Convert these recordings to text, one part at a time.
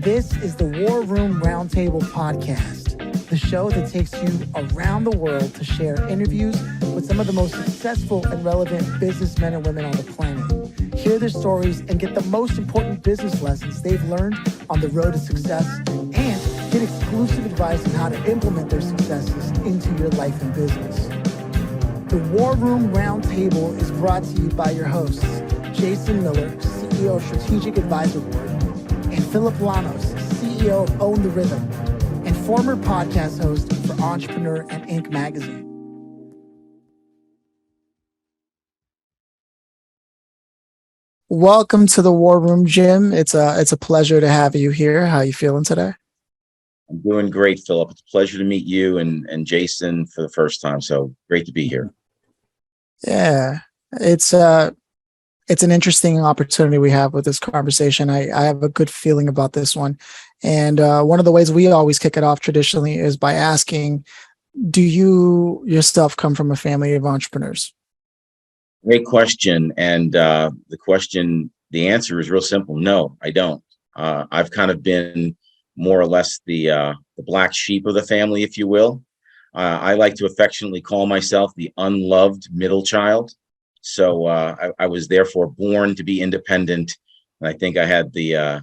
This is the War Room Roundtable podcast, the show that takes you around the world to share interviews with some of the most successful and relevant businessmen and women on the planet. Hear their stories and get the most important business lessons they've learned on the road to success, and get exclusive advice on how to implement their successes into your life and business. The War Room Roundtable is brought to you by your hosts, Jason Miller, CEO of Strategic Advisor Board, and Phillip Lanos, CEO of Own the Rhythm, and former podcast host for Entrepreneur and Inc. magazine. Welcome to the War Room, Jim. It's a pleasure to have you here. How are you feeling today? I'm doing great, Phillip. It's a pleasure to meet you and Jason for the first time. So great to be here. Yeah, it's an interesting opportunity we have with this conversation. I have a good feeling about this one. And one of the ways we always kick it off traditionally is by asking, do you yourself come from a family of entrepreneurs? Great question. And the answer is real simple. No, I don't. I've kind of been more or less the black sheep of the family, if you will. I like to affectionately call myself the unloved middle child. So I was therefore born to be independent, and I think I had the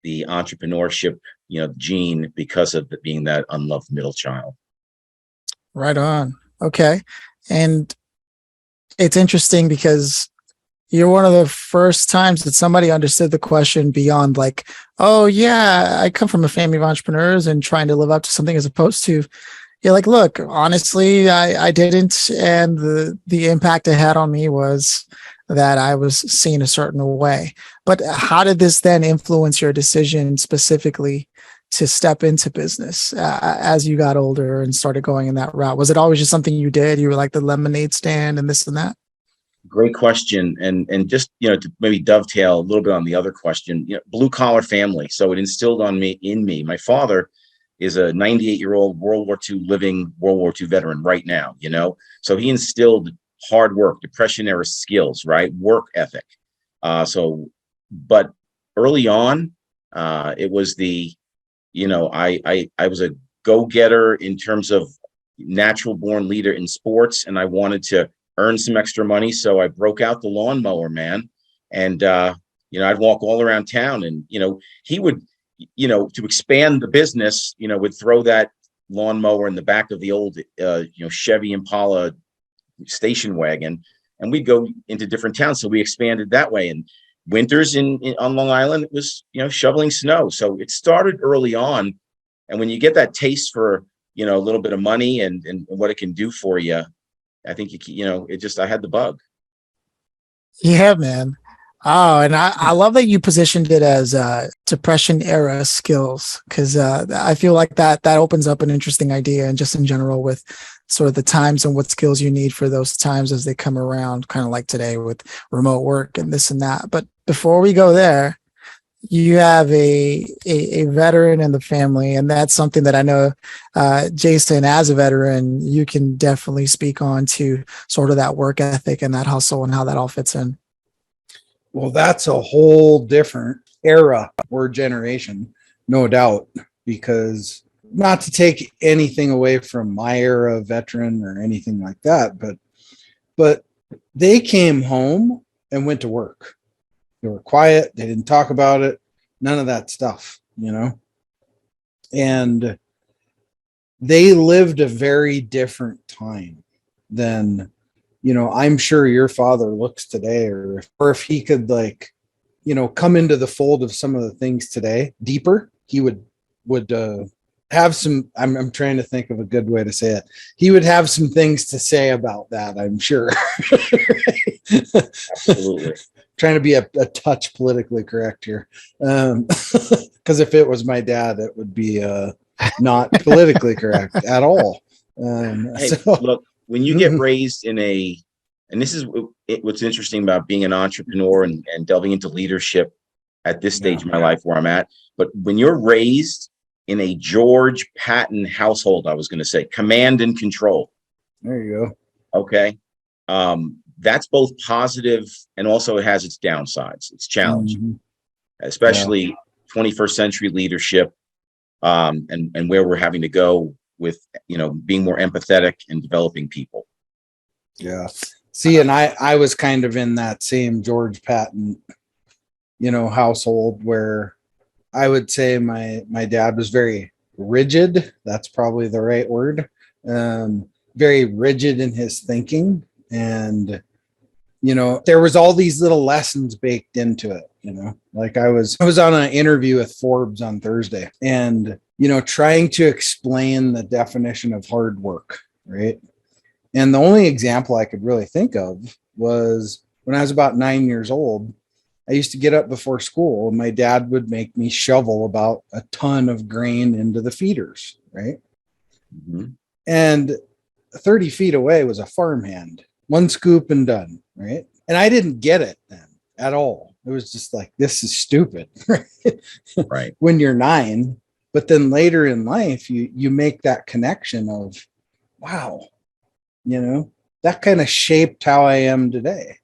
entrepreneurship, gene because of being that unloved middle child. Right on. Okay, and it's interesting because you're one of the first times that somebody understood the question beyond like, oh yeah, I come from a family of entrepreneurs and trying to live up to something, as opposed to, you're like, look, honestly, I didn't. And the impact it had on me was that I was seen a certain way. But how did this then influence your decision specifically to step into business as you got older and started going in that route? Was it always just something you did? You were like the lemonade stand and this and that? Great question. And just, to maybe dovetail a little bit on the other question, blue collar family. So it instilled in me. My father is a 98-year-old World War II living World War II veteran right now, so he instilled hard work, Depression era skills, right? Work ethic. But early on, it was I was a go-getter in terms of natural born leader in sports, and I wanted to earn some extra money. So I broke out the lawnmower, man. And, I'd walk all around town, and, he would, to expand the business, would throw that lawnmower in the back of the old, Chevy Impala station wagon, and we'd go into different towns. So we expanded that way. And winters on Long Island, it was, shoveling snow. So it started early on. And when you get that taste for, a little bit of money and what it can do for you, I think, I had the bug. Yeah, man. Oh, and I love that you positioned it as Depression era skills, because I feel like that opens up an interesting idea, and just in general with sort of the times and what skills you need for those times as they come around, kind of like today with remote work and this and that. But before we go there, you have a veteran in the family, and that's something that I know, Jason, as a veteran, you can definitely speak on to sort of that work ethic and that hustle and how that all fits in. Well, that's a whole different era or generation, no doubt, because not to take anything away from my era veteran or anything like that, but they came home and went to work. They were quiet. They didn't talk about it. None of that stuff, and they lived a very different time than, I'm sure your father looks today, or if he could come into the fold of some of the things today deeper, he would have some, I'm trying to think of a good way to say it. He would have some things to say about that, I'm sure. Absolutely. Trying to be a touch politically correct here. Because if it was my dad, it would be not politically correct at all. Look, when you get raised and this is what's interesting about being an entrepreneur and delving into leadership at this stage of my life where I'm at. But when you're raised in a George Patton household, I was going to say command and control. There you go. Okay. That's both positive, and also it has its downsides. It's challenging, especially 21st century leadership, and where we're having to go with, being more empathetic and developing people. Yeah. See, and I was kind of in that same George Patton, household where I would say my dad was very rigid. That's probably the right word. Very rigid in his thinking. And, there was all these little lessons baked into it, like I was on an interview with Forbes on Thursday and, trying to explain the definition of hard work. Right. And the only example I could really think of was when I was about 9 years old. I used to get up before school and my dad would make me shovel about a ton of grain into the feeders, right? Mm-hmm. And 30 feet away was a farmhand, one scoop and done, right? And I didn't get it then at all. It was just like, this is stupid, Right. When you're 9. But then later in life, you make that connection of, wow, that kind of shaped how I am today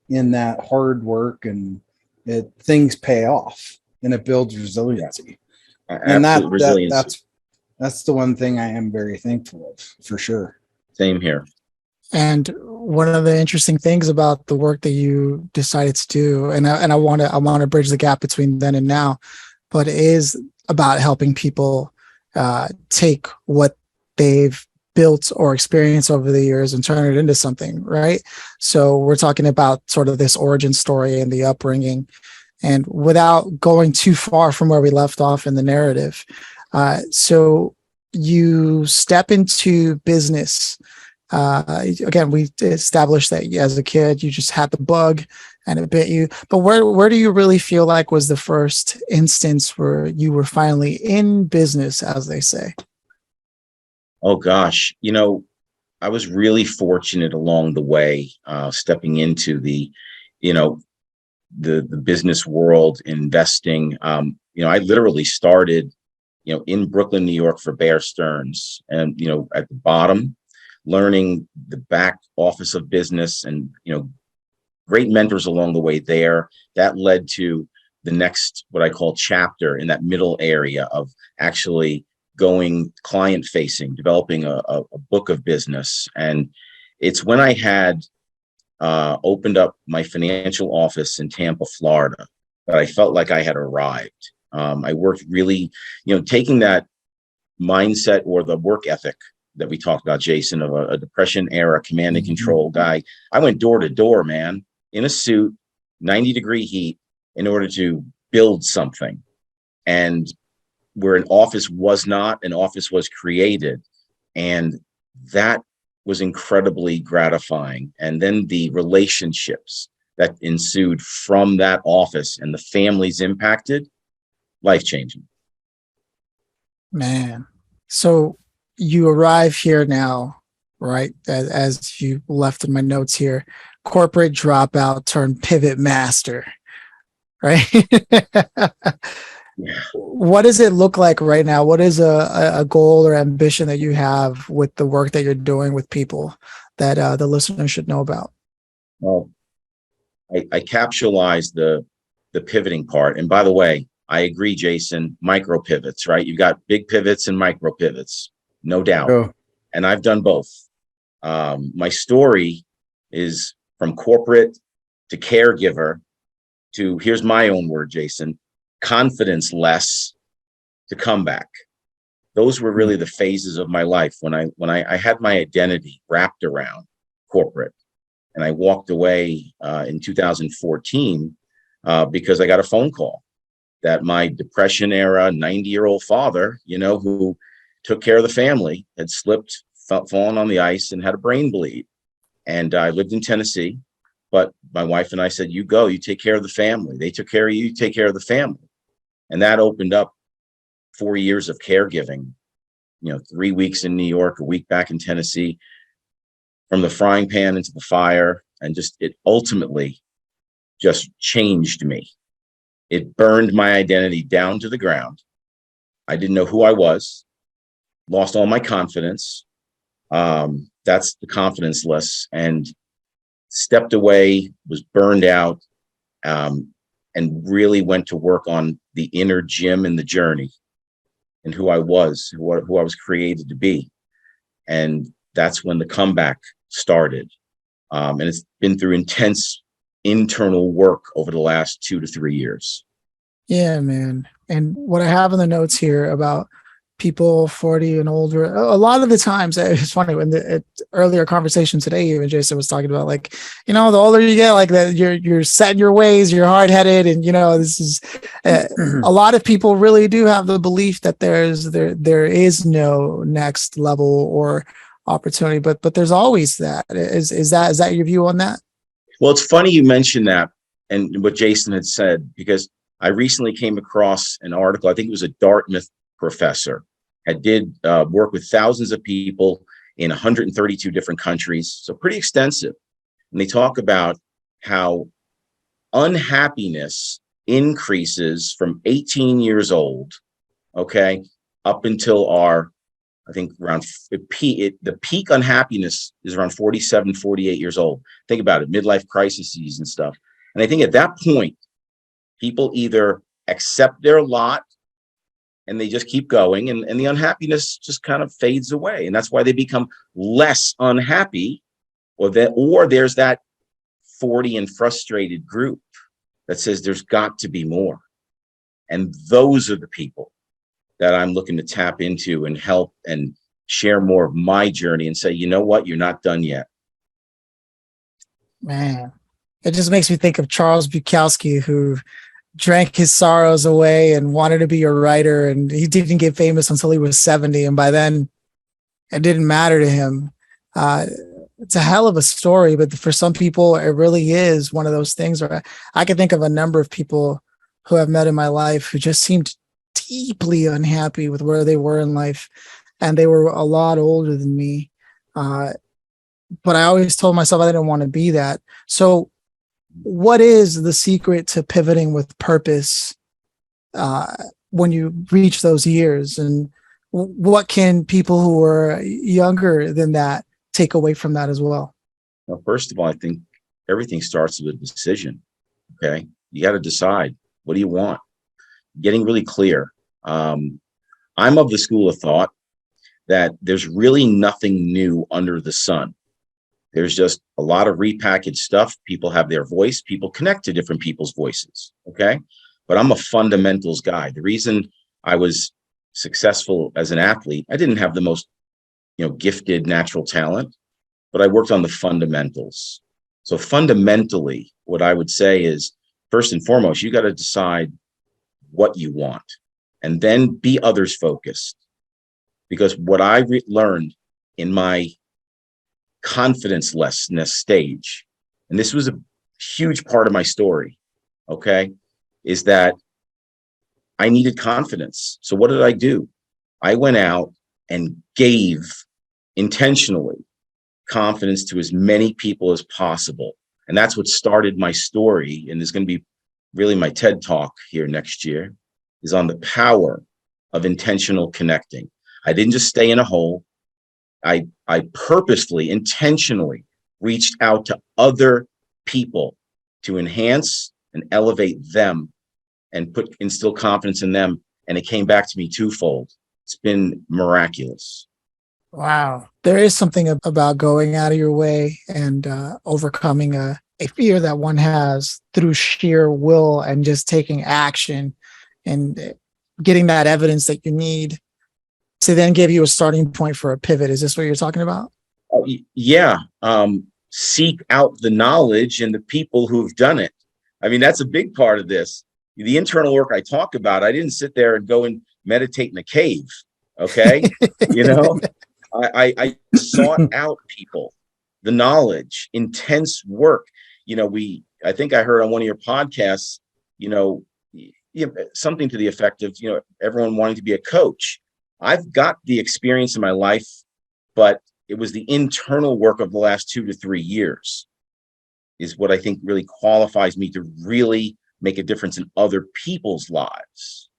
in that hard work, and things pay off and it builds resiliency. And that's the one thing I am very thankful of, for sure. Same here. And one of the interesting things about the work that you decided to do, and I want to bridge the gap between then and now, but it is about helping people take what they've built or experienced over the years and turn it into something, right? So we're talking about sort of this origin story and the upbringing, and without going too far from where we left off in the narrative. So you step into business. Again, we established that as a kid, you just had the bug and it bit you. But where do you really feel like was the first instance where you were finally in business, as they say? Oh gosh, I was really fortunate along the way, stepping into the business world, investing. I literally started, in Brooklyn, New York for Bear Stearns, and, at the bottom, learning the back office of business, and, great mentors along the way there. That led to the next, what I call chapter, in that middle area of actually going client facing, developing a book of business. And it's when I had opened up my financial office in Tampa, Florida, that I felt like I had arrived. I worked really, taking that mindset or the work ethic that we talked about, Jason, of a depression era command and control guy. I went door to door, man, in a suit, 90-degree heat, in order to build something. And where an office was not, an office was created. And that was incredibly gratifying. And then the relationships that ensued from that office and the families impacted, life-changing. Man. So you arrive here now, right? As you left in my notes here, corporate dropout turned pivot master, right? Yeah. What does it look like right now? What is a goal or ambition that you have with the work that you're doing with people that the listeners should know about? Well, I capsulized the pivoting part. And by the way, I agree, Jason, micro pivots, right? You've got big pivots and micro pivots, no doubt. Oh. And I've done both. My story is from corporate to caregiver to, here's my own word, Jason, confidence less to comeback. Those were really the phases of my life when I had my identity wrapped around corporate. And I walked away in 2014 because I got a phone call that my depression era 90-year-old father, who took care of the family, had slipped, fallen on the ice, and had a brain bleed. And I lived in Tennessee, but my wife and I said, you go, you take care of the family. They took care of you, you take care of the family. And that opened up 4 years of caregiving, 3 weeks in New York, a week back in Tennessee, from the frying pan into the fire. And it ultimately just changed me. It burned my identity down to the ground. I didn't know who I was, lost all my confidence. That's the confidence less, and stepped away, was burned out, and really went to work on the inner Jim in the journey and who I was, who I was created to be. And that's when the comeback started. And it's been through intense internal work over the last 2 to 3 years. Yeah, man. And what I have in the notes here about people 40 and older, a lot of the times, it's funny when the earlier conversation today, even Jason was talking about, like, the older you get, like that, you're set in your ways, you're hard-headed, and this is a lot of people really do have the belief that there is no next level or opportunity, but there's always that. Is that your view on that? Well, it's funny you mentioned that and what Jason had said, because I recently came across an article. I think it was a Dartmouth professor did work with thousands of people in 132 different countries, so pretty extensive. And they talk about how unhappiness increases from 18 years old, okay, up until I think around the peak unhappiness is around 47, 48 years old. Think about it, midlife crises and stuff. And I think at that point, people either accept their lot and they just keep going, and the unhappiness just kind of fades away. And that's why they become less unhappy, or there's that 40 and frustrated group that says there's got to be more. And those are the people that I'm looking to tap into and help and share more of my journey and say, you know what, you're not done yet. Man, it just makes me think of Charles Bukowski, who drank his sorrows away and wanted to be a writer, and he didn't get famous until he was 70, and by then it didn't matter to him. It's a hell of a story, but for some people it really is one of those things where I can think of a number of people who I've met in my life who just seemed deeply unhappy with where they were in life, and they were a lot older than me, but I always told myself I didn't want to be that. So what is the secret to pivoting with purpose when you reach those years, and what can people who are younger than that take away from that as well? Well, first of all, I think everything starts with a decision. Okay, you got to decide, what do you want? Getting really clear. I'm of the school of thought that there's really nothing new under the sun. There's just a lot of repackaged stuff. People have their voice. People connect to different people's voices. Okay. But I'm a fundamentals guy. The reason I was successful as an athlete, I didn't have the most, gifted natural talent, but I worked on the fundamentals. So fundamentally, what I would say is, first and foremost, you got to decide what you want, and then be others focused. Because what I learned in my confidence-lessness stage, and this was a huge part of my story, okay, is that I needed confidence. So what did I do? I went out and gave intentionally confidence to as many people as possible. And that's what started my story, and is going to be really my TED Talk here next year, is on the power of intentional connecting. I didn't just stay in a hole. I purposefully, intentionally reached out to other people to enhance and elevate them and instill confidence in them. And it came back to me twofold. It's been miraculous. Wow. There is something about going out of your way and overcoming a fear that one has through sheer will and just taking action and getting that evidence that you need to then give you a starting point for a pivot. Is this what you're talking about? Yeah. Seek out the knowledge and the people who've done it. I mean, that's a big part of this. The internal work I talk about, I didn't sit there and go and meditate in a cave. Okay. I sought out people, the knowledge, intense work. I think I heard on one of your podcasts, something to the effect of, everyone wanting to be a coach. I've got the experience in my life, but it was the internal work of the last 2 to 3 years is what I think really qualifies me to really make a difference in other people's lives,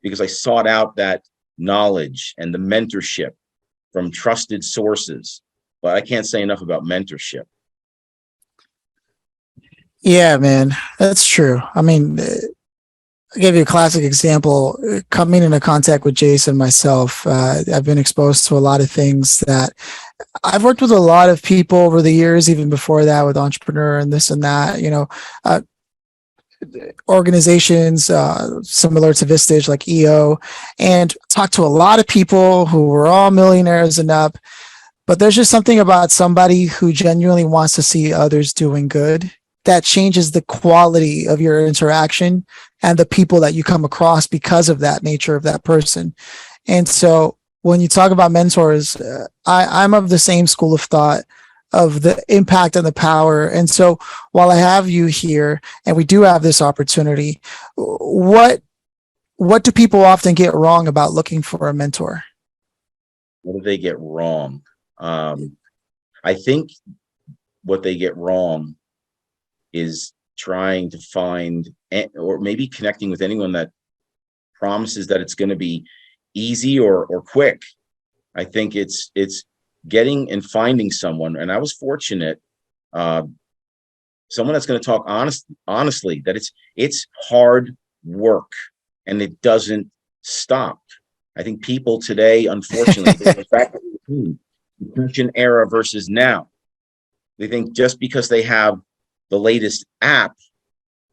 because I sought out that knowledge and the mentorship from trusted sources. But I can't say enough about mentorship. Yeah, man, that's true. I mean, I'll give you a classic example. Coming into contact with Jason myself, I've been exposed to a lot of things that I've worked with a lot of people over the years, even before that with entrepreneur and this and that, organizations similar to Vistage like EO, and talked to a lot of people who were all millionaires and up. But there's just something about somebody who genuinely wants to see others doing good that changes the quality of your interaction and the people that you come across because of that nature of that person. And so when you talk about mentors, I'm of the same school of thought of the impact and the power. And so while I have you here and we do have this opportunity, what do people often get wrong about looking for a mentor? What do they get wrong? I think what they get wrong is trying to find, or maybe connecting with anyone that promises that it's going to be easy or quick. I think it's getting and finding someone, and I was fortunate, someone that's going to talk honestly, that it's hard work and it doesn't stop. I think people today, unfortunately, the depression era versus now, they think just because they have the latest app,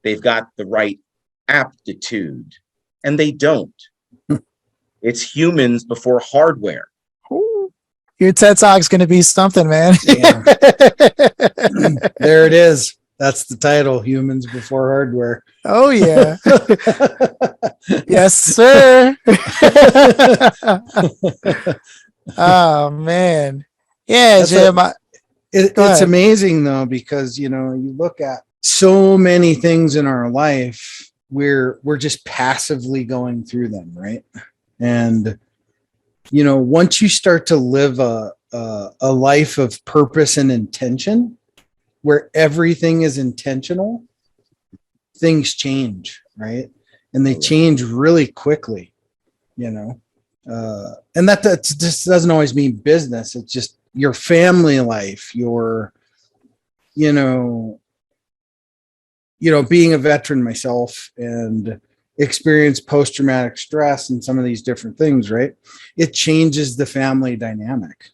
they've got the right aptitude, and they don't. It's humans before hardware. Your TED Talk's going to be something, man. Yeah. There it is. That's the title, Humans Before Hardware. Oh, yeah. Yes, sir. Oh, man. Yeah, Jim. It's amazing, though, because, you look at so many things in our life, we're just passively going through them, right? And once you start to live a life of purpose and intention, where everything is intentional, things change, right? And they change really quickly, and that just doesn't always mean business. It's just your family life, your, being a veteran myself and experience post-traumatic stress and some of these different things, right? It changes the family dynamic.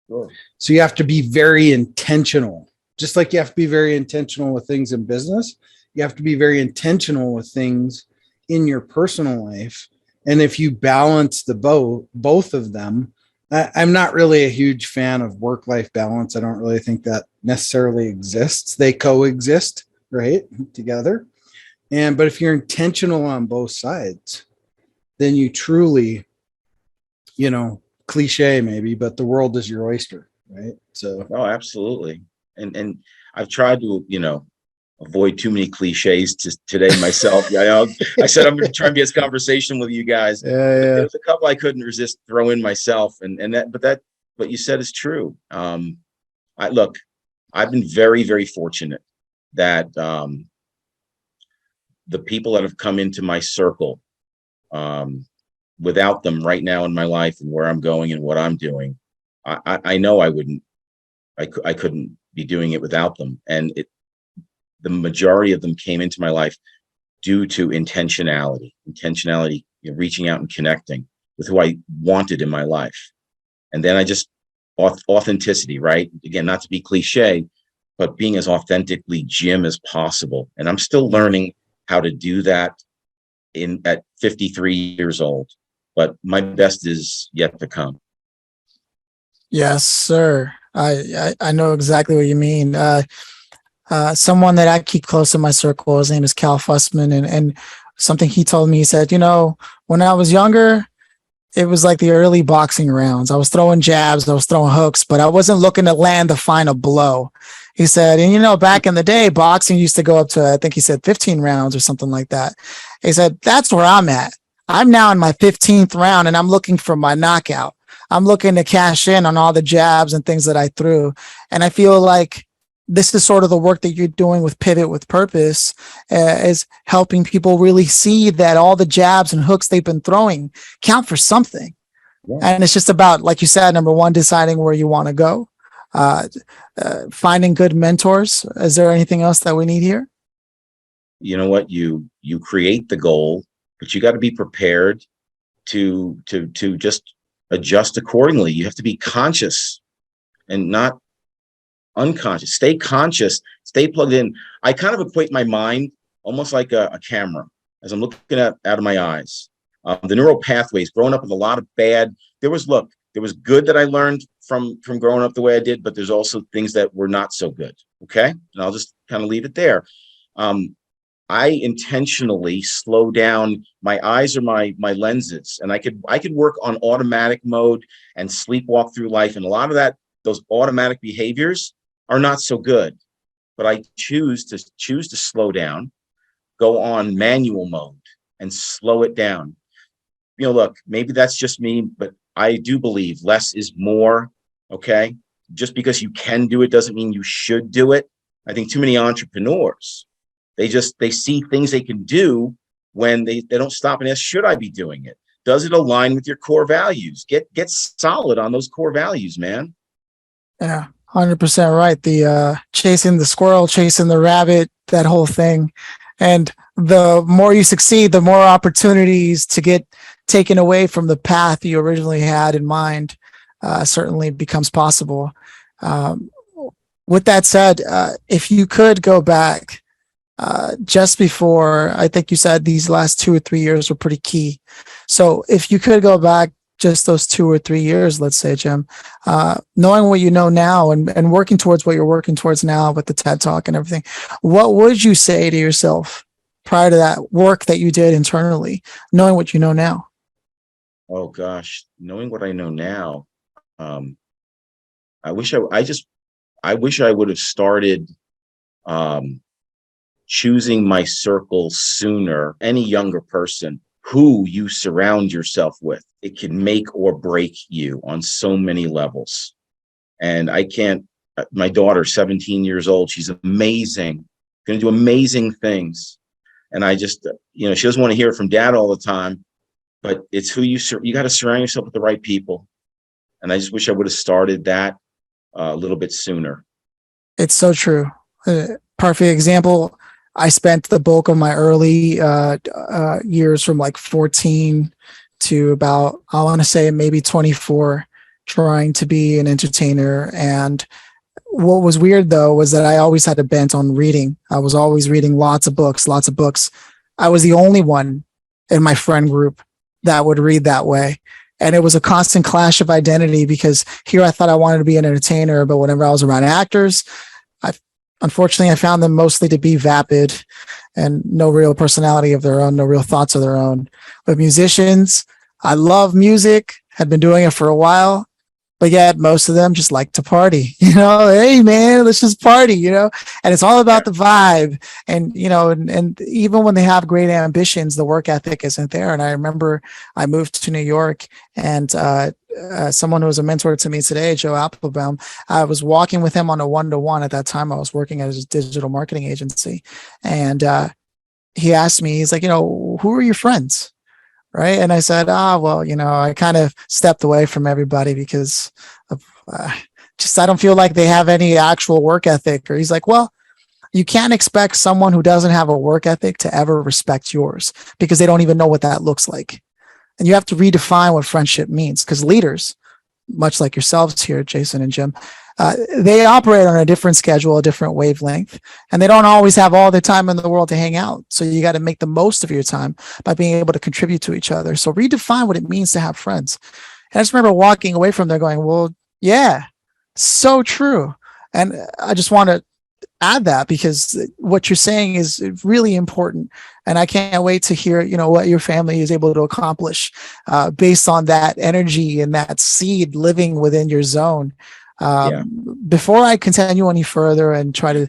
Sure. So you have to be very intentional. Just like you have to be very intentional with things in business, you have to be very intentional with things in your personal life. And if you balance both of them, I'm not really a huge fan of work-life balance. I don't really think that necessarily exists. They coexist, right, together. But if you're intentional on both sides, then you truly, cliche maybe, but the world is your oyster, right? So, oh, absolutely. And I've tried to, avoid too many cliches today myself. I said I'm going to try and be a conversation with you guys. Yeah. There's a couple I couldn't resist throwing myself, but what you said is true. I've been very, very fortunate that the people that have come into my circle, without them right now in my life and where I'm going and what I'm doing, I know I couldn't be doing it without them. And the majority of them came into my life due to intentionality, reaching out and connecting with who I wanted in my life. And then I just authenticity, right? Again, not to be cliche, but being as authentically Jim as possible. And I'm still learning how to do that at 53 years old, but my best is yet to come. Yes, sir. I know exactly what you mean. Someone that I keep close in my circle, his name is Cal Fussman, and something he told me, he said, when I was younger, it was like the early boxing rounds. I was throwing jabs, I was throwing hooks, but I wasn't looking to land the final blow. He said, and back in the day, boxing used to go up to, I think he said 15 rounds or something like that. He said, that's where I'm at. I'm now in my 15th round and I'm looking for my knockout. I'm looking to cash in on all the jabs and things that I threw. And I feel like this is sort of the work that you're doing with Pivot with Purpose, is helping people really see that all the jabs and hooks they've been throwing count for something. Yeah. And it's just about, like you said, number one, deciding where you want to go, finding good mentors. Is there anything else that we need here? you know what, you create the goal, but you got to be prepared to just adjust accordingly. You have to be conscious and not unconscious. Stay conscious, stay plugged in. I kind of equate my mind almost like a camera as I'm looking out of my eyes. The neural pathways, growing up with a lot of bad, there was good that I learned from growing up the way I did, but there's also things that were not so good. Okay. And I'll just kind of leave it there. I intentionally slow down. My eyes are my lenses, and I could work on automatic mode and sleepwalk through life. And a lot of those automatic behaviors are not so good, but I choose to slow down, go on manual mode and slow it down. You know, look, maybe that's just me, but I do believe less is more. Okay. Just because you can do it doesn't mean you should do it. I think too many entrepreneurs, they see things they can do when they don't stop and ask, should I be doing it? Does it align with your core values? Get solid on those core values, man. Yeah, 100% right. The chasing the squirrel, chasing the rabbit, that whole thing. And the more you succeed, the more opportunities to get taken away from the path you originally had in mind certainly becomes possible. With that said, if you could go back just before, I think you said these last 2 or 3 years were pretty key. So if you could go back just those 2 or 3 years, let's say, Jim, knowing what you know now and working towards what you're working towards now with the TED Talk and everything, what would you say to yourself prior to that work that you did internally, knowing what you know now? Oh gosh, knowing what I know now, I wish I would have started choosing my circle sooner. Any younger person, who you surround yourself with, it can make or break you on so many levels. And my daughter, 17 years old, she's amazing, going to do amazing things. And I just, she doesn't want to hear it from dad all the time, but it's who you got to surround yourself with the right people. And I just wish I would have started that a little bit sooner. It's so true. Perfect example. I spent the bulk of my early years from like 14 to about, I want to say maybe 24, trying to be an entertainer. And what was weird though was that I always had a bent on reading. I was always reading lots of books. I was the only one in my friend group that would read that way. And it was a constant clash of identity because here I thought I wanted to be an entertainer, but whenever I was around actors, unfortunately, I found them mostly to be vapid and no real personality of their own, no real thoughts of their own. But musicians, I love music, had been doing it for a while, but yet most of them just like to party, hey man, let's just party, and it's all about the vibe. And, and even when they have great ambitions, the work ethic isn't there. And I remember I moved to New York and, someone who was a mentor to me today, Joe Applebaum, I was walking with him on a 1-to-1 at that time. I was working at a digital marketing agency. And, he asked me, he's like, who are your friends? Right. And I said, well, I kind of stepped away from everybody because of I don't feel like they have any actual work ethic. Or he's like, well, you can't expect someone who doesn't have a work ethic to ever respect yours because they don't even know what that looks like. And you have to redefine what friendship means because leaders, much like yourselves here, Jason and Jim, they operate on a different schedule, a different wavelength, and they don't always have all the time in the world to hang out. So you got to make the most of your time by being able to contribute to each other. So redefine what it means to have friends. And I just remember walking away from there going, well, yeah, so true. And I just want to add that because what you're saying is really important. And I can't wait to hear, what your family is able to accomplish based on that energy and that seed living within your zone. Before I continue any further and try to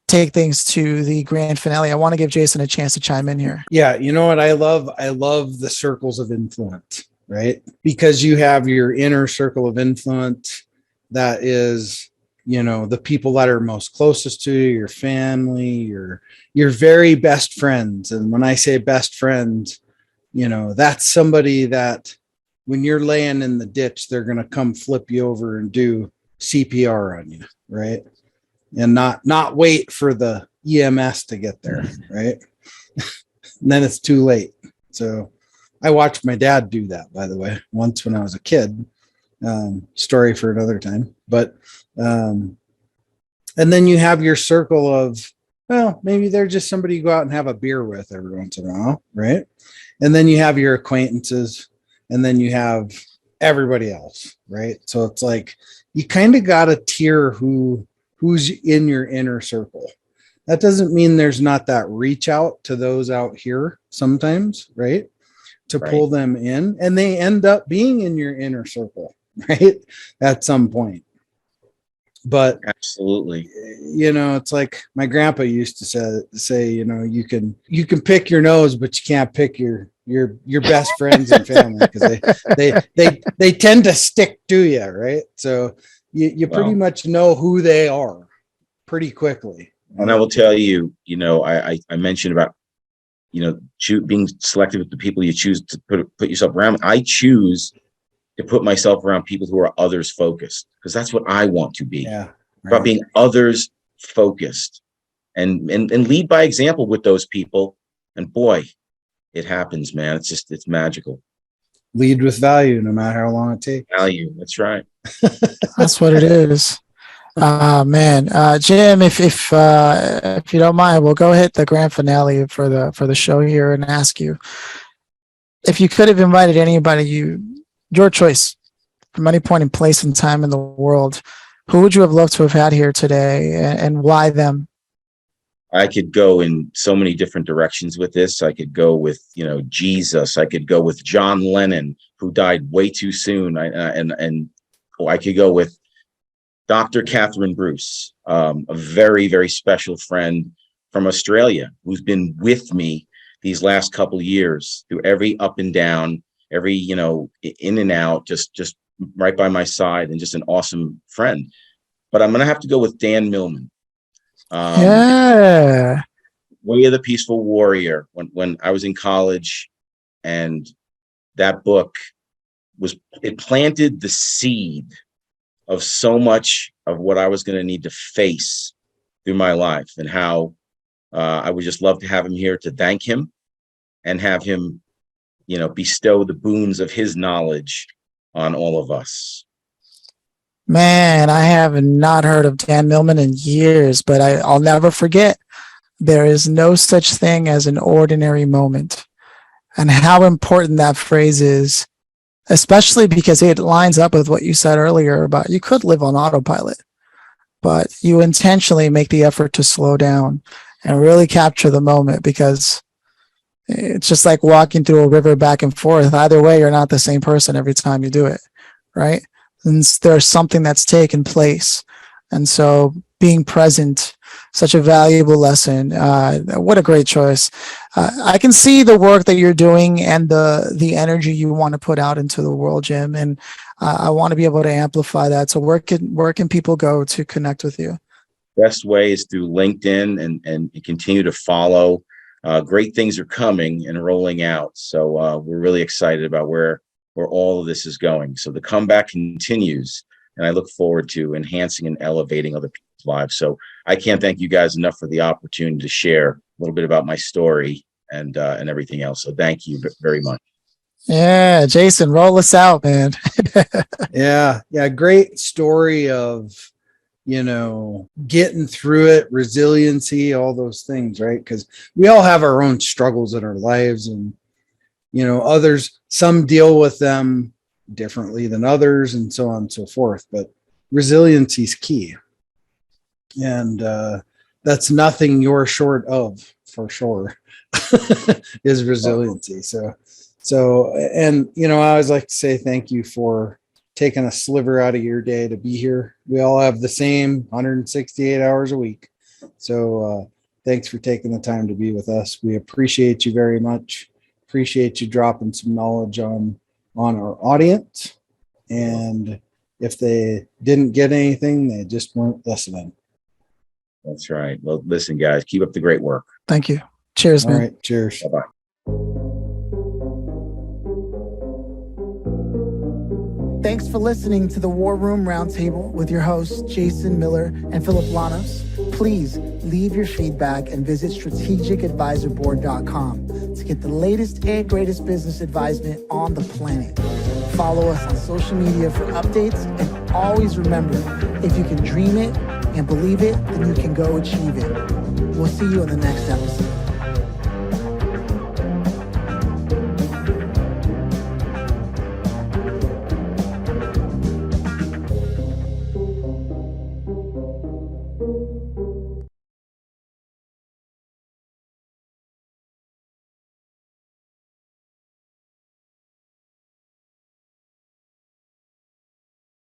take things to the grand finale, I want to give Jason a chance to chime in here. Yeah. You know what I love? I love the circles of influence, right? Because you have your inner circle of influence that is, the people that are most closest to you, your family, your very best friends. And when I say best friends, that's somebody that when you're laying in the ditch, they're going to come flip you over and do CPR on you, right? And not wait for the EMS to get there, right? And then it's too late. So I watched my dad do that, by the way, once when I was a kid. Story for another time. But and then you have your circle of, well, maybe they're just somebody you go out and have a beer with every once in a while, right? And then you have your acquaintances, and then you have everybody else, right? So it's like you kind of got to tier who's in your inner circle. That doesn't mean there's not that reach out to those out here sometimes, right? To pull them in, and they end up being in your inner circle, right? At some point. But absolutely, it's like my grandpa used to say, you can pick your nose, but you can't pick your best friends and family, because they tend to stick to you, right? So you pretty much know who they are pretty quickly. And I will tell you, I mentioned about being selective with the people you choose to put yourself around. I choose to put myself around people who are others focused, because that's what I want to be. Yeah, right. About being others focused and lead by example with those people. And boy, it happens, man. It's magical. Lead with value, no matter how long it takes. Value. That's right. That's what it is. Man, Jim, if you don't mind, we'll go hit the grand finale for the show here and ask you if you could have invited anybody, your choice, from any point in place and time in the world, who would you have loved to have had here today, and why them? I could go in so many different directions with this. I could go with, Jesus. I could go with John Lennon, who died way too soon. I could go with Dr. Catherine Bruce, a very, very special friend from Australia, who's been with me these last couple of years through every up and down, every, in and out, just right by my side, and just an awesome friend. But I'm going to have to go with Dan Millman. Yeah. Way of the Peaceful Warrior. When I was in college, and that book it planted the seed of so much of what I was going to need to face through my life, and how I would just love to have him here to thank him and have him, bestow the boons of his knowledge on all of us. Man, I have not heard of Dan Millman in years, but I'll never forget. There is no such thing as an ordinary moment, and how important that phrase is, especially because it lines up with what you said earlier about you could live on autopilot, but you intentionally make the effort to slow down and really capture the moment, because it's just like walking through a river back and forth. Either way, you're not the same person every time you do it, right? And there's something that's taken place. And so being present, such a valuable lesson. What a great choice. I can see the work that you're doing and the energy you want to put out into the world, Jim. And I want to be able to amplify that. So where can people go to connect with you? Best way is through LinkedIn, and continue to follow. Great things are coming and rolling out. So we're really excited about where all of this is going. So the comeback continues, and I look forward to enhancing and elevating other people's lives. So I can't thank you guys enough for the opportunity to share a little bit about my story and everything else. So thank you very much. Yeah, Jason, roll us out, man. Yeah. Great story of, getting through it, resiliency, all those things, right? Because we all have our own struggles in our lives, and, others, some deal with them differently than others, and so on and so forth. But resiliency is key. And that's nothing you're short of, for sure, is resiliency. So, and, I always like to say thank you for taking a sliver out of your day to be here. We all have the same 168 hours a week. So thanks for taking the time to be with us. We appreciate you very much. Appreciate you dropping some knowledge on our audience. And if they didn't get anything, they just weren't listening. That's right. Well, listen, guys, keep up the great work. Thank you. Cheers, man. All right. Cheers. Bye-bye. Thanks for listening to the War Room Roundtable with your hosts, Jason Miller and Phillip Lanos. please leave your feedback and visit strategicadvisorboard.com to get the latest and greatest business advisement on the planet. Follow us on social media for updates, and always remember, if you can dream it and believe it, then you can go achieve it. We'll see you in the next episode.